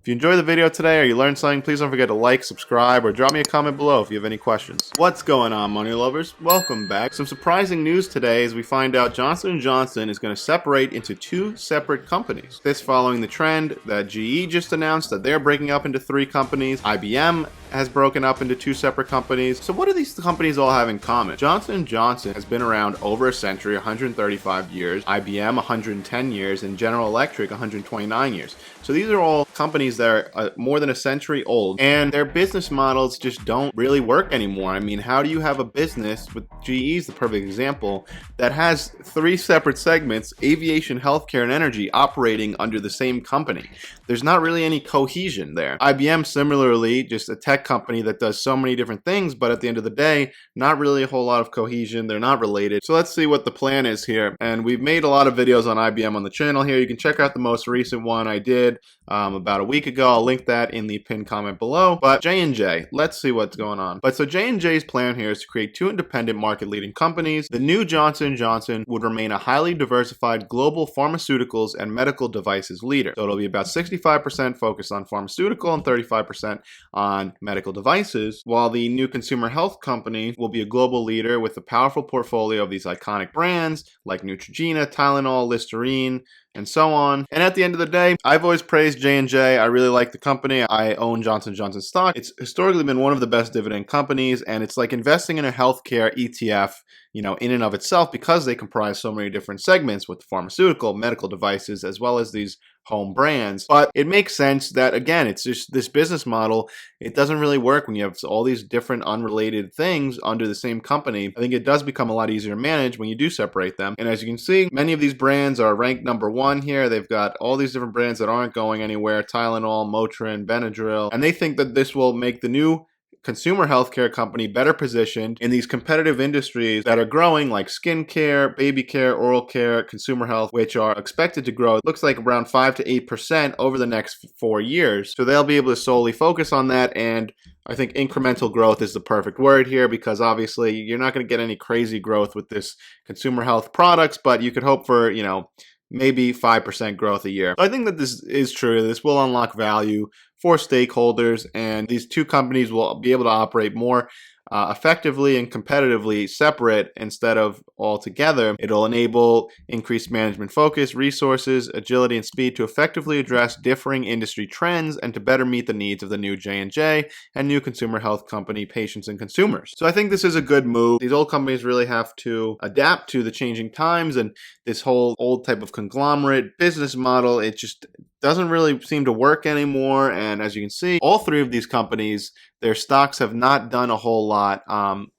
If you enjoyed the video today or you learned something, please don't forget to like, subscribe, or drop me a comment below if you have any questions. What's going on, money lovers? Welcome back. Some surprising news today as we find out Johnson & Johnson is going to separate into two separate companies. This following the trend that GE just announced that they're breaking up into three companies. IBM has broken up into two separate companies. So what do these companies all have in common? Johnson & Johnson has been around over a century, 135 years, IBM 110 years, and General Electric 129 years. So these are all companies that are more than a century old, and their business models just don't really work anymore. I mean, how do you have a business, with GE is the perfect example, that has three separate segments, aviation, healthcare, and energy, operating under the same company? There's not really any cohesion there. IBM, similarly, just a tech company that does so many different things, but at the end of the day, not really a whole lot of cohesion. They're not related. So let's see what the plan is here. And we've made a lot of videos on IBM on the channel here. You can check out the most recent one I did about a week ago. I'll link that in the pinned comment below. But JNJ, let's see what's going on. But so JNJ's plan here is to create two independent market-leading companies. The new Johnson & Johnson would remain a highly diversified global pharmaceuticals and medical devices leader. So it'll be about 65% focused on pharmaceutical and 35% on medical devices, while the new consumer health company will be a global leader with a powerful portfolio of these iconic brands like Neutrogena, Tylenol, Listerine, and so on. And at the end of the day, I've always praised J&J. I really like the company. I own Johnson & Johnson stock. It's historically been one of the best dividend companies, and it's like investing in a healthcare ETF, you know, in and of itself, because they comprise so many different segments with pharmaceutical, medical devices, as well as these home brands. But it makes sense that, again, it's just this business model. It doesn't really work when you have all these different unrelated things under the same company. I think it does become a lot easier to manage when you do separate them. And as you can see, many of these brands are ranked #1 here. They've got all these different brands that aren't going anywhere: Tylenol, Motrin, Benadryl. And they think that this will make the new consumer healthcare company better positioned in these competitive industries that are growing, like skincare, baby care, oral care, consumer health, which are expected to grow, it looks like, around 5 to 8% over the next 4 years. So they'll be able to solely focus on that, and I think incremental growth is the perfect word here, because obviously you're not going to get any crazy growth with this consumer health products, but you could hope for, you know, maybe 5% growth a year. So I think that this is true. This will unlock value for stakeholders, and these two companies will be able to operate more effectively and competitively separate instead of all together. It'll enable increased management focus, resources, agility, and speed to effectively address differing industry trends and to better meet the needs of the new J&J and new consumer health company patients and consumers. So I think this is a good move. These old companies really have to adapt to the changing times, and this whole old type of conglomerate business model, it just doesn't really seem to work anymore. And as you can see, all three of these companies, their stocks have not done a whole lot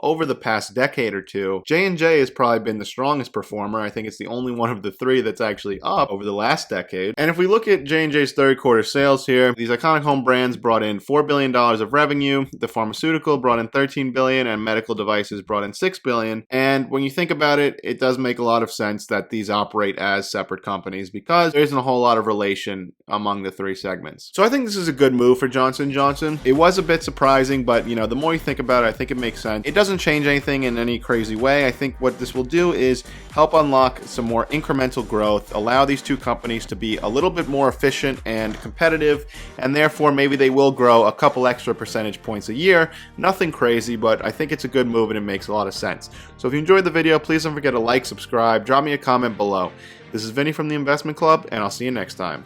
over the past decade or two. J&J has probably been the strongest performer. I think it's the only one of the three that's actually up over the last decade. And if we look at J&J's third quarter sales here, these iconic home brands brought in $4 billion of revenue. The pharmaceutical brought in $13 billion, and medical devices brought in $6 billion. And when you think about it, it does make a lot of sense that these operate as separate companies, because there isn't a whole lot of relation among the three segments. So I think this is a good move for Johnson & Johnson. It was a bit surprising, but you know, the more you think about it, I think it makes sense. It doesn't change anything in any crazy way. I think what this will do is help unlock some more incremental growth, allow these two companies to be a little bit more efficient and competitive, and therefore maybe they will grow a couple extra percentage points a year. Nothing crazy, but I think it's a good move and it makes a lot of sense. So if you enjoyed the video, please don't forget to like, subscribe, drop me a comment below. This is Vinny from the Investment Club, and I'll see you next time.